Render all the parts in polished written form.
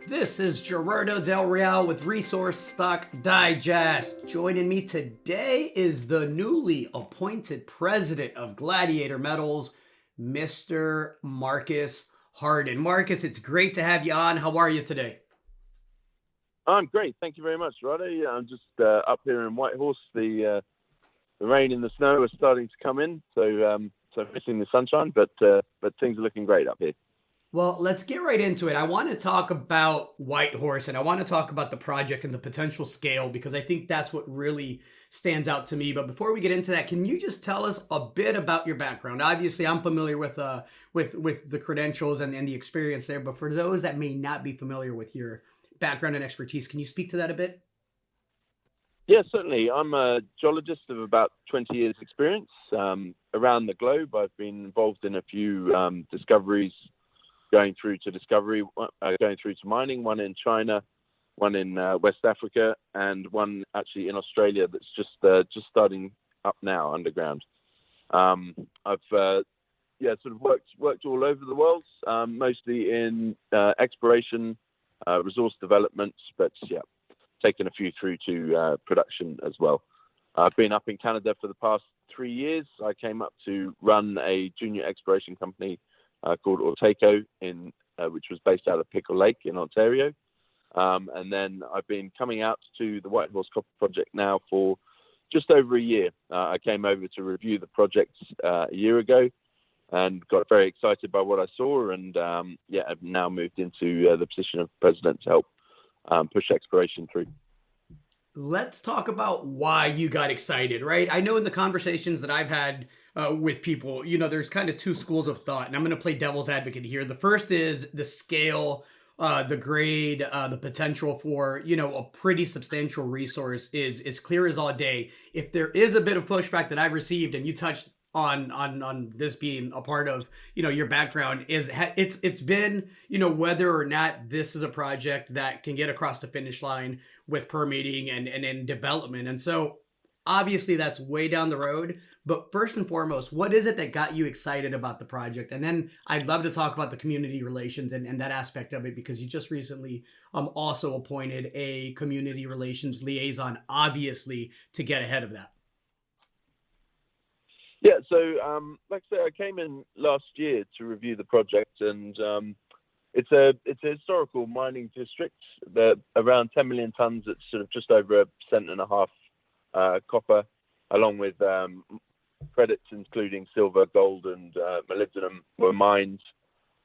This is Gerardo Del Real with Resource Stock Digest. Joining me today is the newly appointed president of Gladiator Metals, Mr. Marcus Harden. Marcus, it's great to have you on. How are you today? I'm great. Thank you very much, Roddy. I'm just up here in Whitehorse. The rain and the snow are starting to come in, so missing the sunshine, but things are looking great up here. Well, let's get right into it. I want to talk about Whitehorse and I want to talk about the project and the potential scale because I think that's what really stands out to me. But before we get into that, can you just tell us a bit about your background? Obviously, I'm familiar with the credentials and the experience there, but for those that may not be familiar with your background and expertise, can you speak to that a bit? Yeah, certainly. I'm a geologist of about 20 years experience around the globe. I've been involved in a few discoveries going through to mining, one in China, one in West Africa, and one actually in Australia that's just starting up now underground. I've sort of worked all over the world, mostly in exploration, resource development, but taken a few through to production as well. I've been up in Canada for the past 3 years. I came up to run a junior exploration company called Orteco, which was based out of Pickle Lake in Ontario. And then I've been coming out to the Whitehorse Copper Project now for just over a year. I came over to review the project a year ago and got very excited by what I saw. And I've now moved into the position of president to help push exploration through. Let's talk about why you got excited, right? I know in the conversations that I've had with people, there's kind of two schools of thought, and I'm going to play devil's advocate here. The first is the scale, the grade, the potential for, a pretty substantial resource is as clear as all day. If there is a bit of pushback that I've received, and you touched on this being a part of your background, is it's been whether or not this is a project that can get across the finish line with permitting and in development. And so obviously that's way down the road, but first and foremost, what is it that got you excited about the project? And then I'd love to talk about the community relations and that aspect of it, because you just recently also appointed a community relations liaison, obviously, to get ahead of that. Yeah, so like I say, I came in last year to review the project, and it's a historical mining district. Around 10 million tons. It's sort of just over 1.5% copper, along with credits including silver, gold, and molybdenum were mined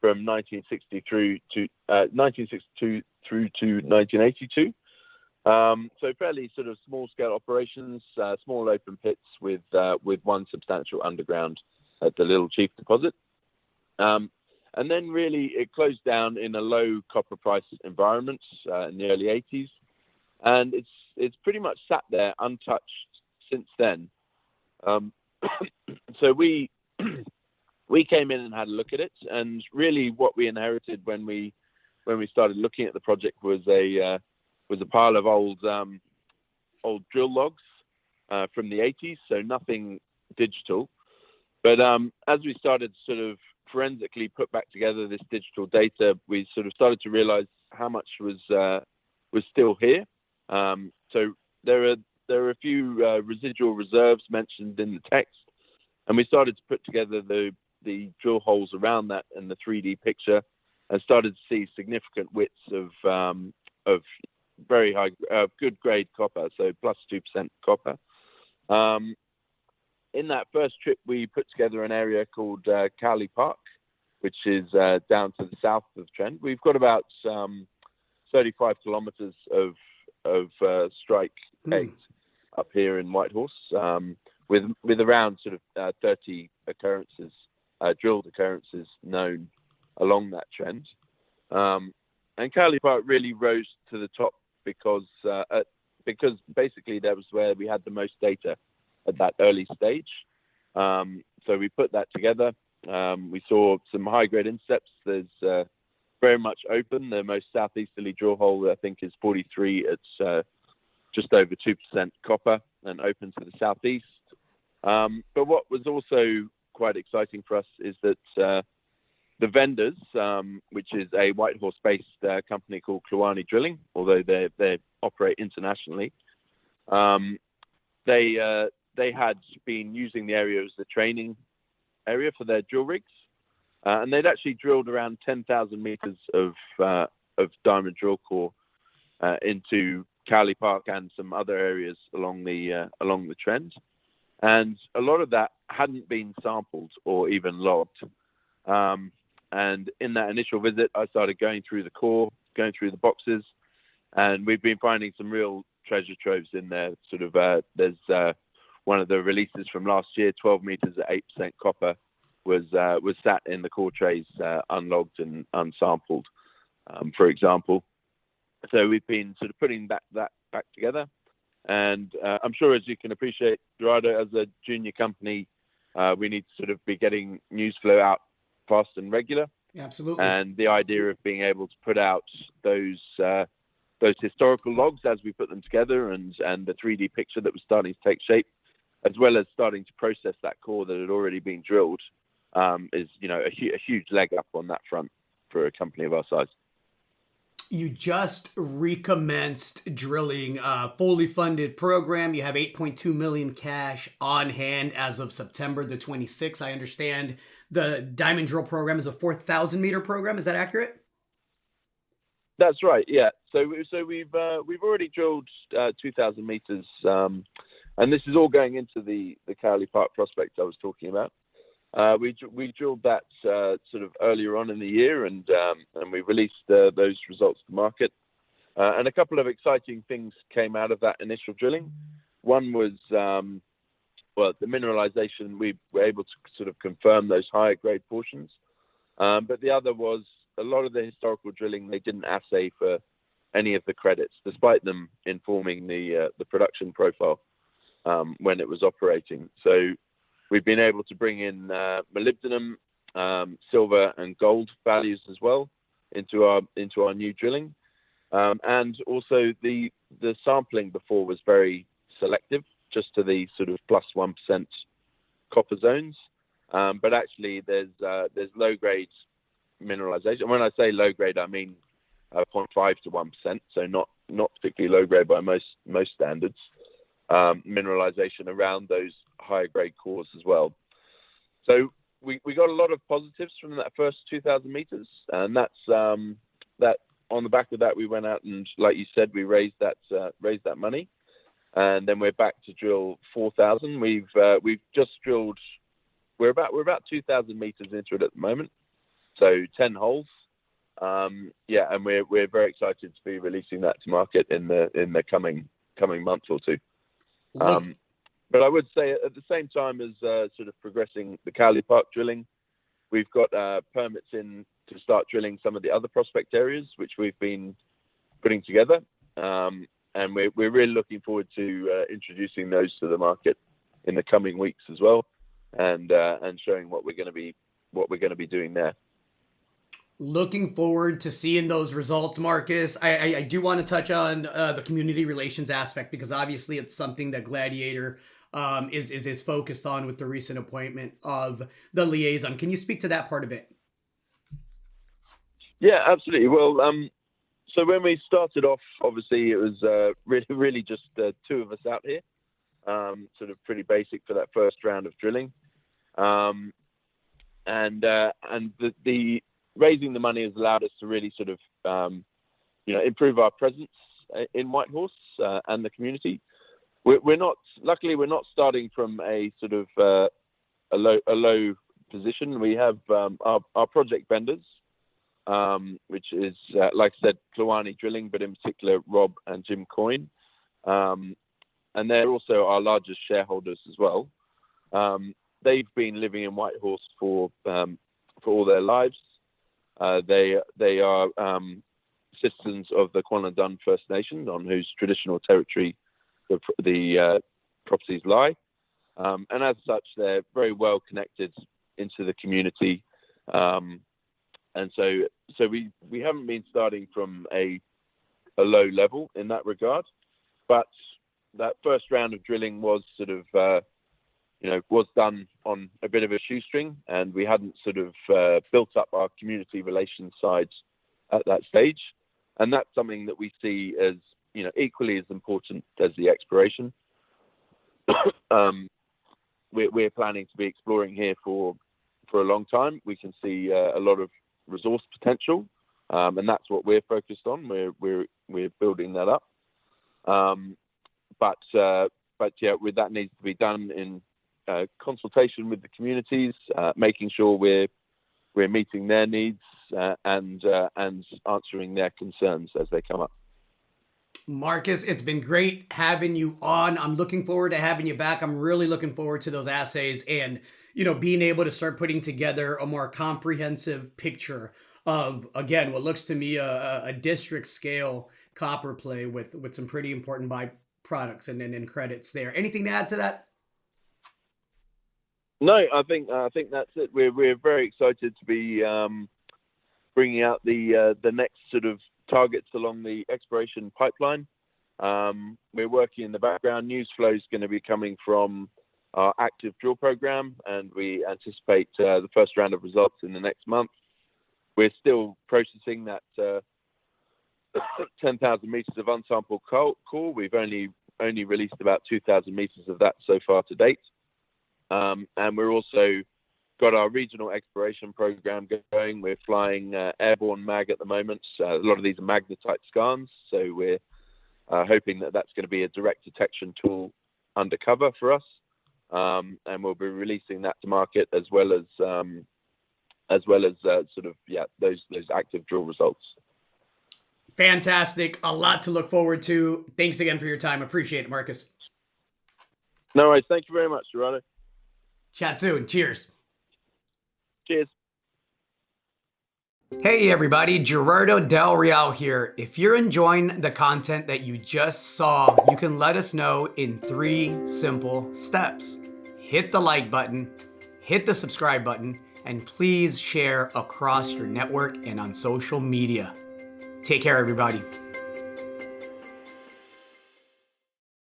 from 1962 through to 1982. So fairly sort of small scale operations, small open pits with one substantial underground at the Little Chief deposit. And then really it closed down in a low copper price environment in the early 80s. And it's pretty much sat there untouched since then. So we came in and had a look at it, and really what we inherited when we started looking at the project was a pile of old drill logs from the 80s, so nothing digital. But as we started to sort of forensically put back together this digital data, we sort of started to realize how much was still here. So there are a few residual reserves mentioned in the text, and we started to put together the drill holes around that in the 3D picture, and started to see significant widths of very high, good grade copper, so plus 2% copper. In that first trip, we put together an area called Cowley Park, which is down to the south of Trent. We've got about 35 kilometers of strike eight up here in Whitehorse, with around sort of 30 occurrences, drilled occurrences known along that trend. And Cowley Park really rose to the top because basically that was where we had the most data at that early stage. So we put that together. We saw some high-grade intercepts. There's very much open. The most southeasterly drill hole, I think, is 43. It's just over 2% copper and open to the southeast. But what was also quite exciting for us is that the vendors, which is a Whitehorse-based company called Kluani Drilling, although they operate internationally, they had been using the area as the training area for their drill rigs, and they'd actually drilled around 10,000 meters of diamond drill core into Cowley Park and some other areas along the trend, and a lot of that hadn't been sampled or even logged. And in that initial visit, I started going through the core, going through the boxes, and we've been finding some real treasure troves in there. Sort of, there's one of the releases from last year, 12 meters at 8% copper, was sat in the core trays, unlogged and unsampled, for example. So we've been sort of putting that back together, and I'm sure, as you can appreciate, Gerardo, as a junior company, we need to sort of be getting news flow out fast and regular. Absolutely. And the idea of being able to put out those historical logs as we put them together, and the 3D picture that was starting to take shape, as well as starting to process that core that had already been drilled, is a huge leg up on that front for a company of our size. You just recommenced drilling a fully funded program. You have 8.2 million cash on hand as of September the 26th. I understand the diamond drill program is a 4,000 meter program. Is that accurate? That's right. Yeah. So we've already drilled 2,000 meters, and this is all going into the Cowley Park prospect I was talking about. We drilled that sort of earlier on in the year, and we released those results to the market. And a couple of exciting things came out of that initial drilling. One was, the mineralization. We were able to sort of confirm those higher grade portions. But the other was a lot of the historical drilling, they didn't assay for any of the credits, despite them informing the production profile when it was operating. So we've been able to bring in molybdenum, silver, and gold values as well into our new drilling, and also the sampling before was very selective, just to the sort of plus 1% copper zones. But actually, there's low grade mineralization. When I say low grade, I mean 0.5 to 1%, so not particularly low grade by most standards. Mineralization around those higher grade cores as well. So we got a lot of positives from that first 2,000 meters, and that's that. On the back of that, we went out and, like you said, we raised that money, and then we're back to drill 4,000. We've just drilled. We're about 2,000 meters into it at the moment, so 10 holes. And we're very excited to be releasing that to market in the coming month or two. But I would say at the same time as sort of progressing the Cowley Park drilling, we've got permits in to start drilling some of the other prospect areas, which we've been putting together. And we're really looking forward to introducing those to the market in the coming weeks as well, and showing what we're going to be doing there. Looking forward to seeing those results, Marcus. I do want to touch on the community relations aspect, because obviously it's something that Gladiator is focused on with the recent appointment of the liaison. Can you speak to that part a bit? Yeah, absolutely. Well, so when we started off, obviously it was really just two of us out here, sort of pretty basic for that first round of drilling, and the raising the money has allowed us to really sort of, improve our presence in Whitehorse and the community. We're not starting from a sort of a low position. We have our project vendors, which is, like I said, Kluani Drilling, but in particular Rob and Jim Coyne, and they're also our largest shareholders as well. They've been living in Whitehorse for all their lives. They are citizens of the Kwalendun First Nation, on whose traditional territory the properties lie, and as such, they're very well connected into the community, and so we haven't been starting from a low level in that regard, but that first round of drilling was sort of was done on a bit of a shoestring, and we hadn't sort of built up our community relations side at that stage. And that's something that we see as, equally as important as the exploration. We're planning to be exploring here for a long time. We can see a lot of resource potential, and that's what we're focused on. We're building that up. But yeah, that needs to be done in consultation with the communities, making sure we're meeting their needs and answering their concerns as they come up. Marcus, it's been great having you on. I'm looking forward to having you back. I'm really looking forward to those assays and, being able to start putting together a more comprehensive picture of, again, what looks to me a district scale copper play with some pretty important byproducts and credits there. Anything to add to that? No, I think that's it. We're very excited to be bringing out the next sort of targets along the exploration pipeline. We're working in the background. News flow is going to be coming from our active drill program, and we anticipate the first round of results in the next month. We're still processing that 10,000 meters of unsampled core. We've only released about 2,000 meters of that so far to date. And we're also got our regional exploration program going. We're flying airborne mag at the moment. A lot of these are magnetite skarns, so we're hoping that that's going to be a direct detection tool undercover for us, and we'll be releasing that to market as well as those active drill results. Fantastic. A lot to look forward to. Thanks again for your time. Appreciate it, Marcus. No worries. Thank you very much, Gerardo. Chat soon. Cheers. Cheers. Hey everybody, Gerardo Del Real here. If you're enjoying the content that you just saw, you can let us know in 3 simple steps. Hit the like button, hit the subscribe button, and please share across your network and on social media. Take care, everybody.